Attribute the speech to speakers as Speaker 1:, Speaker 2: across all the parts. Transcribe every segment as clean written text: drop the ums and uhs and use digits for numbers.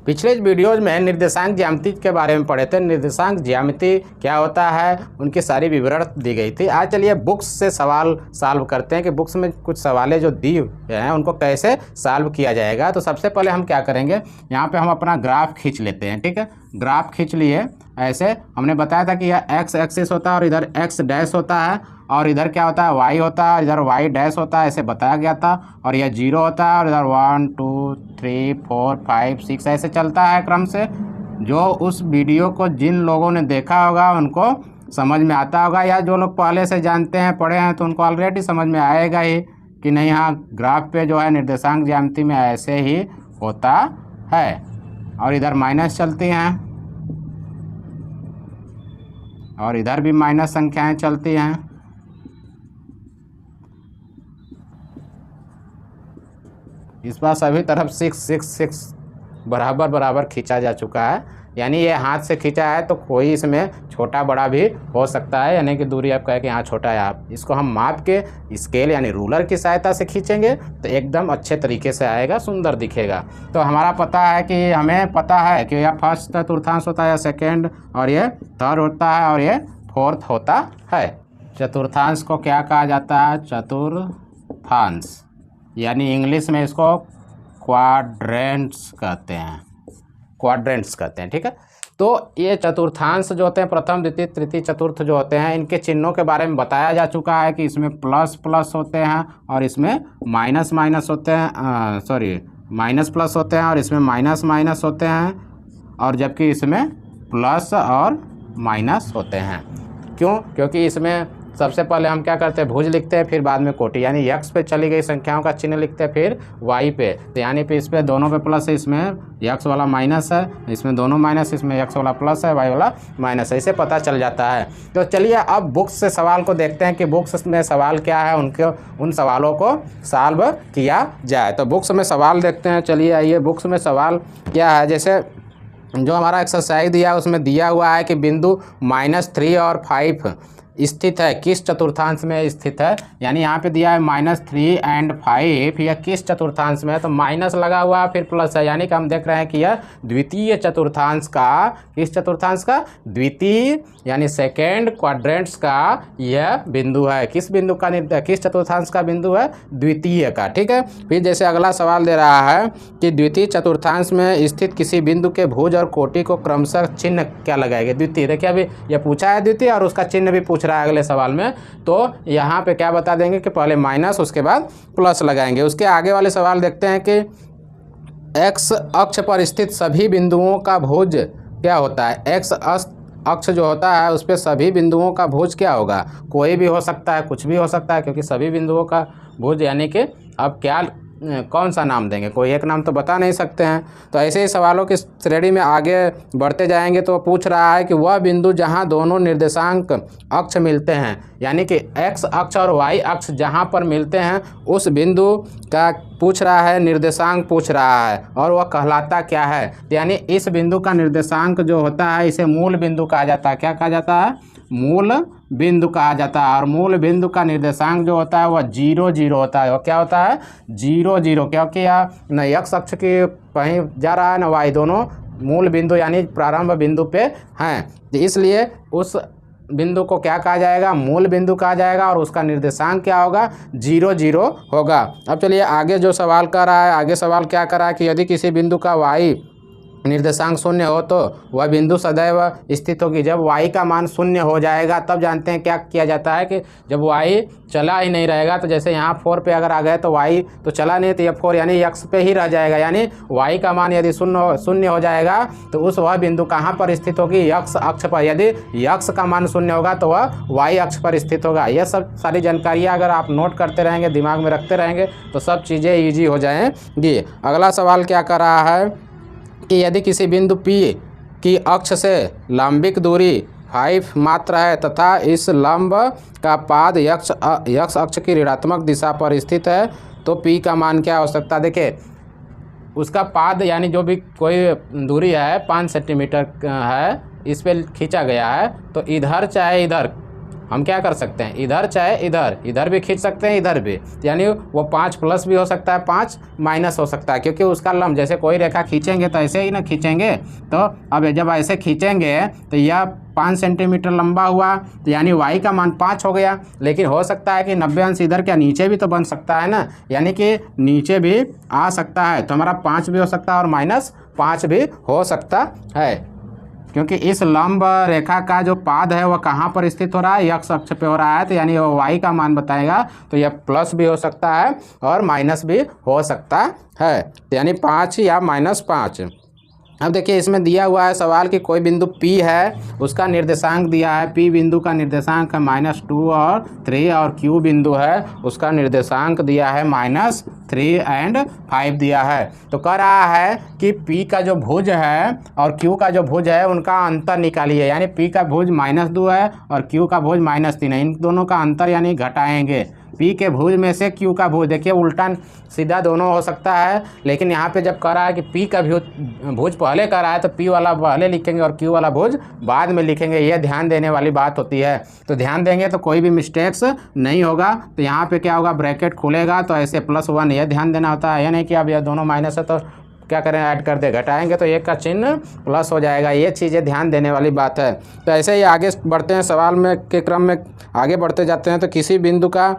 Speaker 1: पिछले वीडियोज में निर्देशांक ज्यामिति के बारे में पढ़े थे। निर्देशांक ज्यामिति क्या होता है, उनकी सारी विवरण दी गई थी। आज चलिए बुक्स से सवाल सॉल्व करते हैं कि बुक्स में कुछ सवालें जो दी हैं उनको कैसे सॉल्व किया जाएगा। तो सबसे पहले हम क्या करेंगे, यहाँ पे हम अपना ग्राफ खींच लेते हैं। ठीक है, ग्राफ खींच लिए। ऐसे हमने बताया था कि यह एक्स एक्सिस होता है और इधर एक्स डैश होता है और इधर क्या होता है वाई होता है, इधर वाई डैश होता है, ऐसे बताया गया था। और यह 0 होता है और इधर 1 2 3 4 5 6 ऐसे चलता है क्रम से। जो उस वीडियो को जिन लोगों ने देखा होगा उनको समझ में आता होगा, या जो लोग पहले से जानते हैं पढ़े हैं तो उनको ऑलरेडी समझ में आएगा ही कि नहीं, हाँ ग्राफ पे जो है निर्देशांक ज्यामिति में ऐसे ही होता है। और इधर माइनस चलती हैं और इधर भी माइनस संख्याएं चलती हैं। इस बार सभी तरफ 6 6 6 बराबर बराबर खींचा जा चुका है, यानी ये हाथ से खींचा है तो कोई इसमें छोटा बड़ा भी हो सकता है, यानी कि दूरी आप कहें कि यहाँ छोटा है। आप इसको हम माप के स्केल यानी रूलर की सहायता से खींचेंगे तो एकदम अच्छे तरीके से आएगा, सुंदर दिखेगा। तो हमारा पता है कि हमें पता है कि यह फर्स्ट चतुर्थांश होता है, या सेकेंड, और ये थर्ड होता है, और ये फोर्थ होता है। चतुर्थांश को क्या कहा जाता है, चतुर्थांश, यानी इंग्लिश में इसको क्वाड्रेंट्स कहते हैं, क्वाड्रेंट्स कहते हैं। ठीक है, तो ये चतुर्थांश जो होते हैं, प्रथम द्वितीय तृतीय चतुर्थ जो होते हैं, इनके चिन्हों के बारे में बताया जा चुका है कि इसमें प्लस प्लस होते हैं और इसमें माइनस माइनस होते हैं, माइनस प्लस होते हैं और इसमें माइनस माइनस होते हैं, और जबकि इसमें प्लस और माइनस होते हैं। क्यों? क्योंकि इसमें सबसे पहले हम क्या करते हैं, भुज लिखते हैं, फिर बाद में कोटि, यानी यक्स पे चली गई संख्याओं का चिन्ह लिखते हैं, फिर वाई पे, तो यानी पे इस पे दोनों पे प्लस है, इसमें यक्स वाला माइनस है, इसमें दोनों माइनस, इसमें यक्स वाला प्लस है, वाई वाला माइनस है, इसे पता चल जाता है। तो चलिए अब बुक्स से सवाल को देखते हैं कि बुक्स में सवाल क्या है, उन सवालों को सॉल्व किया जाए। तो बुक्स में सवाल देखते हैं। चलिए आइए, बुक्स में सवाल क्या है। जैसे जो हमारा एक्सरसाइज दिया है उसमें दिया हुआ है कि बिंदु -3 और 5 स्थित है, किस चतुर्थांश में स्थित है, यानी यहाँ पे दिया है -3 और 5, यह किस चतुर्थांश में है, तो माइनस लगा हुआ है फिर प्लस है, यानी कि हम देख रहे हैं कि यह द्वितीय चतुर्थांश का, किस चतुर्थांश का, द्वितीय यानी सेकेंड क्वाड्रेंट्स का यह बिंदु है। किस बिंदु का, किस चतुर्थांश का बिंदु है, द्वितीय का। ठीक है, फिर जैसे अगला सवाल दे रहा है कि द्वितीय चतुर्थांश में स्थित किसी बिंदु के भुज और कोटि को क्रमशः चिन्ह क्या लगाएंगे, द्वितीय। देखिए अभी यह पूछा है द्वितीय और उसका चिन्ह भी पूछ रहा है अगले सवाल में, तो यहाँ पे क्या बता देंगे कि पहले माइनस उसके बाद प्लस लगाएंगे। उसके आगे वाले सवाल देखते हैं कि एक्स अक्ष पर स्थित सभी बिंदुओं का भुज क्या होता है। एक्स अक्ष जो होता है उस पर सभी बिंदुओं का भुज क्या होगा, कोई भी हो सकता है, कुछ भी हो सकता है, क्योंकि सभी बिंदुओं का भुज यानी कि अब क्या कौन सा नाम देंगे, कोई एक नाम तो बता नहीं सकते हैं। तो ऐसे ही सवालों की श्रेणी में आगे बढ़ते जाएंगे तो पूछ रहा है कि वह बिंदु जहां दोनों निर्देशांक अक्ष मिलते हैं, यानी कि एक्स अक्ष और वाई अक्ष जहां पर मिलते हैं उस बिंदु का पूछ रहा है, निर्देशांक पूछ रहा है, और वह कहलाता क्या है। यानी इस बिंदु का निर्देशांक जो होता है इसे मूल बिंदु कहा जाता है। क्या कहा जाता है, मूल बिंदु कहा जाता है। और मूल बिंदु का निर्देशांक जो होता है वह 0 0 होता है। और क्या होता है, 0 0, क्योंकि यह न एक्स अक्ष की कहीं जा रहा है न वाई, दोनों मूल बिंदु यानी प्रारंभ बिंदु पे हैं, तो इसलिए उस बिंदु को क्या कहा जाएगा, मूल बिंदु कहा जाएगा, और उसका निर्देशांक क्या होगा, 0 0 होगा। अब चलिए आगे जो सवाल कर रहा है, आगे सवाल क्या कर रहा है कि यदि किसी बिंदु का वाई निर्देशांक 0 हो तो वह बिंदु सदैव स्थित होगी। जब y का मान 0 हो जाएगा तब जानते हैं क्या किया जाता है कि जब y चला ही नहीं रहेगा, तो जैसे यहाँ 4 पे अगर आ गए तो y तो चला नहीं, तो यह 4 यानी x पे ही रह जाएगा, यानी y का मान यदि 0 हो जाएगा तो उस वह बिंदु कहाँ पर स्थित होगी, x अक्ष पर। यदि x का मान 0 होगा तो वह y अक्ष पर स्थित होगा। यह सब सारी जानकारियाँ अगर आप नोट करते रहेंगे, दिमाग में रखते रहेंगे तो सब चीज़ें ईजी हो जाएंगी। अगला सवाल क्या कर रहा है कि यदि किसी बिंदु P की अक्ष से लंबिक दूरी 5 मात्र है तथा इस लंब का पाद यक्ष अक्ष की ऋणात्मक दिशा पर स्थित है तो P का मान क्या हो सकता है। देखिए उसका पाद यानी जो भी कोई दूरी है 5 सेंटीमीटर है, इस पर खींचा गया है, तो इधर चाहे इधर हम क्या कर सकते हैं, इधर चाहे इधर भी खींच सकते हैं, इधर भी, यानी वो 5 प्लस भी हो सकता है, 5 माइनस हो सकता है, क्योंकि उसका लंब, जैसे कोई रेखा खींचेंगे तो ऐसे ही ना खींचेंगे। तो अब जब ऐसे खींचेंगे तो यह 5 सेंटीमीटर लंबा हुआ, तो यानी y का मान 5 हो गया। लेकिन हो सकता है कि 90 अंश इधर क्या नीचे भी तो बन सकता है ना, यानी कि नीचे भी आ सकता है, तो हमारा 5 भी हो सकता है और -5 भी हो सकता है, क्योंकि इस लंब रेखा का जो पाद है वह कहाँ पर स्थित हो रहा है, x अक्ष पे हो रहा है, तो यानी वो y का मान बताएगा। तो यह प्लस भी हो सकता है और माइनस भी हो सकता है, तो यानी 5 या -5। अब देखिए इसमें दिया हुआ है सवाल कि कोई बिंदु P है, उसका निर्देशांक दिया है, P बिंदु का निर्देशांक है -2 और 3, और Q बिंदु है उसका निर्देशांक दिया है -3 और 5 दिया है। तो कह रहा है कि P का जो भुज है और Q का जो भुज है उनका अंतर निकालिए, यानी P का भुज -2 है और Q का भुज -3 है, इन दोनों का अंतर यानी घटाएंगे। P के भुज में से Q का भुज, देखिए उल्टा सीधा दोनों हो सकता है, लेकिन यहाँ पे जब कह रहा है कि P का भुज पहले कह रहा है तो P वाला पहले लिखेंगे और Q वाला भुज बाद में लिखेंगे, यह ध्यान देने वाली बात होती है। तो ध्यान देंगे तो कोई भी मिस्टेक्स नहीं होगा। तो यहाँ पे क्या होगा, ब्रैकेट खुलेगा तो ऐसे +1, यह ध्यान देना होता है, यह नहीं कि अब यह दोनों माइनस है तो क्या करें, ऐड कर दे, घटाएंगे तो एक का चिन्ह प्लस हो जाएगा, ये चीज़ें ध्यान देने वाली बात है। तो ऐसे ही आगे बढ़ते हैं, सवाल में के क्रम में आगे बढ़ते जाते हैं। तो किसी बिंदु का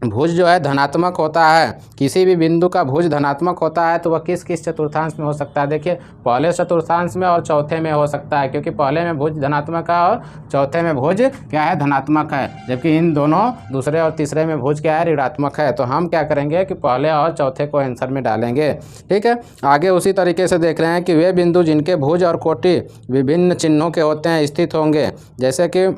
Speaker 1: भुज जो है धनात्मक होता है, किसी भी बिंदु का भुज धनात्मक होता है तो वह किस किस चतुर्थांश में हो सकता है। देखिए पहले चतुर्थांश में और चौथे में हो सकता है, क्योंकि पहले में भुज धनात्मक है और चौथे में भुज क्या है, धनात्मक है, जबकि इन दोनों दूसरे और तीसरे में भुज क्या है, ऋणात्मक है। तो हम क्या करेंगे कि पहले और चौथे को आंसर में डालेंगे। ठीक है, आगे उसी तरीके से देख रहे हैं कि वे बिंदु जिनके भुज और कोटि विभिन्न चिन्हों के होते हैं स्थित होंगे, जैसे कि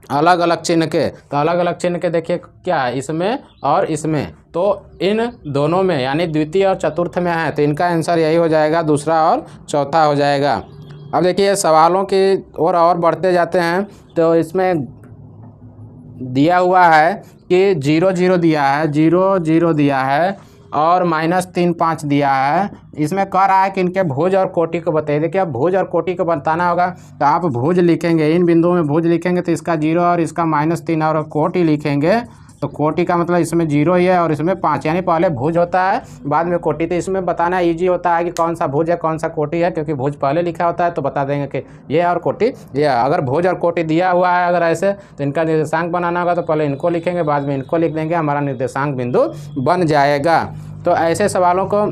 Speaker 1: अलग अलग चिन्ह के। तो अलग अलग चिन्ह के देखिए क्या है, इसमें और इसमें, तो इन दोनों में यानी द्वितीय और चतुर्थ में है, तो इनका आंसर यही हो जाएगा, दूसरा और चौथा हो जाएगा। अब देखिए सवालों की ओर और बढ़ते जाते हैं। तो इसमें दिया हुआ है कि 0 0 दिया है, 0 0 दिया है और -3 5 दिया है। इसमें कह रहा है कि इनके भुज और कोटि को बताइए। देखिए अब भुज और कोटि को बताना होगा तो आप भुज लिखेंगे, इन बिंदुओं में भुज लिखेंगे तो इसका 0 और इसका -3 और कोटि लिखेंगे, तो कोटि का मतलब इसमें 0 ही है और इसमें 5, यानी पहले भुज होता है बाद में कोटि। तो इसमें बताना ईजी होता है कि कौन सा भुज है कौन सा कोटि है, क्योंकि भुज पहले लिखा होता है तो बता देंगे कि ये और कोटि ये। अगर भुज और कोटि दिया हुआ है अगर ऐसे, तो इनका निर्देशांक बनाना होगा तो पहले इनको लिखेंगे बाद में इनको लिख देंगे, हमारा निर्देशांक बिंदु बन जाएगा। तो ऐसे सवालों को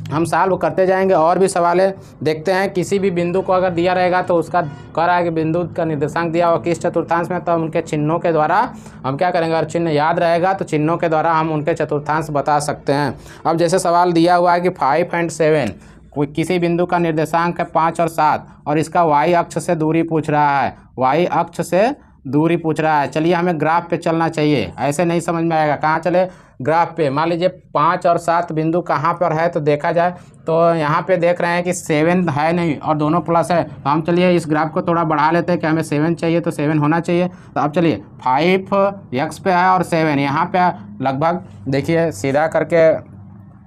Speaker 1: हम सॉल्व करते जाएंगे। और भी सवालें देखते हैं। किसी भी बिंदु को अगर दिया रहेगा तो उसका कह रहा है कि बिंदु का निर्देशांक दिया हुआ किस चतुर्थांश में, तो हम उनके चिन्हों के द्वारा हम क्या करेंगे, अगर चिन्ह याद रहेगा तो चिन्हों के द्वारा हम उनके चतुर्थांश बता सकते हैं। अब जैसे सवाल दिया हुआ है कि 5 और 7, कोई किसी बिंदु का निर्देशांक है 5 और 7 और इसका y अक्ष से दूरी पूछ रहा है, y अक्ष से दूरी पूछ रहा है। चलिए हमें ग्राफ पे चलना चाहिए, ऐसे नहीं समझ में आएगा। कहाँ चले, ग्राफ पे। मान लीजिए 5 और 7 बिंदु कहाँ पर है तो देखा जाए तो यहाँ पे देख रहे हैं कि 7 है नहीं और दोनों प्लस है, तो हम चलिए इस ग्राफ को थोड़ा बढ़ा लेते हैं कि हमें 7 चाहिए तो 7 होना चाहिए। तो अब चलिए 5 x पे है और 7 यहाँ पे, लगभग देखिए सीधा करके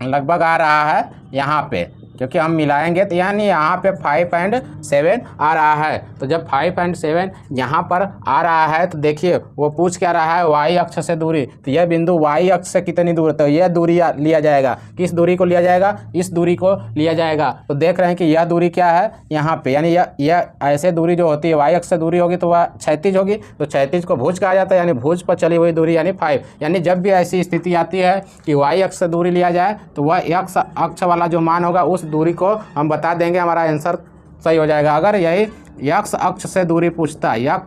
Speaker 1: लगभग आ रहा है यहाँ पे, क्योंकि हम मिलाएंगे तो यानी यहाँ पे 5 और 7 आ रहा है। तो जब 5 और 7 यहाँ पर आ रहा है तो देखिए वो पूछ क्या रहा है, y अक्ष से दूरी। तो यह बिंदु y अक्ष से कितनी दूर, तो यह दूरी लिया जाएगा। किस दूरी को लिया जाएगा, इस दूरी को लिया जाएगा। तो देख रहे हैं कि यह दूरी क्या है यहाँ पे, यानी यह ऐसे दूरी जो होती है y अक्ष से दूरी होगी तो वह क्षैतिज होगी, तो क्षैतिज को भुज कहा जाता है, यानी भुज पर चली हुई दूरी यानी 5। यानी जब भी ऐसी स्थिति आती है कि y अक्ष से दूरी लिया जाए तो वह x अक्ष वाला जो मान होगा उस दूरी को हम बता देंगे, हमारा आंसर सही हो जाएगा। अगर यही x अक्ष से दूरी पूछता है,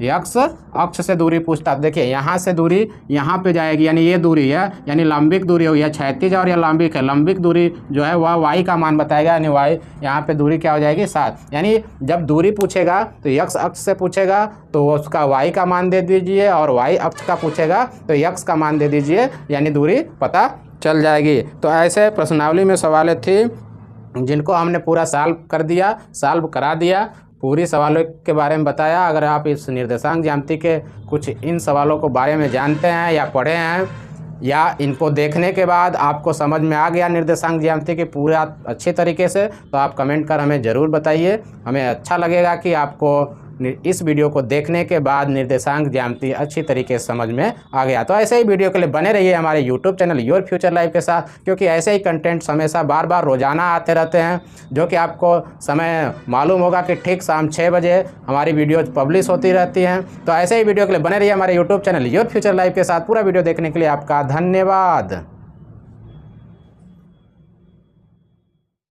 Speaker 1: x अक्ष से दूरी पूछता, देखिए यहाँ से दूरी यहाँ पे जाएगी, यानी ये दूरी है, यानी लंबिक दूरी होगी, क्षैतिज और यह लंबिक है। लंबिक दूरी जो है वह y का मान बताएगा, यानी y यहाँ पे दूरी क्या हो जाएगी 7। यानी जब दूरी पूछेगा तो x अक्ष से पूछेगा तो उसका y का मान दे दीजिए, और y अक्ष का पूछेगा तो x का मान दे दीजिए, यानी दूरी पता चल जाएगी। तो ऐसे प्रश्नावली में सवालें थी जिनको हमने पूरा सॉल्व करा दिया, पूरी सवालों के बारे में बताया। अगर आप इस निर्देशांक ज्यामिति के कुछ इन सवालों को बारे में जानते हैं या पढ़े हैं, या इनको देखने के बाद आपको समझ में आ गया निर्देशांक ज्यामिति के पूरा अच्छे तरीके से, तो आप कमेंट कर हमें ज़रूर बताइए। हमें अच्छा लगेगा कि आपको इस वीडियो को देखने के बाद निर्देशांक ज्यामिति अच्छी तरीके से समझ में आ गया। तो ऐसे ही वीडियो के लिए बने रहिए हमारे YouTube channel your future life के साथ, क्योंकि ऐसे ही कंटेंट्स हमेशा बार बार रोजाना आते रहते हैं, जो कि आपको समय मालूम होगा कि ठीक शाम 6 बजे हमारी वीडियोज पब्लिश होती रहती हैं। तो ऐसे ही वीडियो के लिए बने रहिए हमारे YouTube channel your future life के साथ। पूरा वीडियो देखने के लिए आपका धन्यवाद।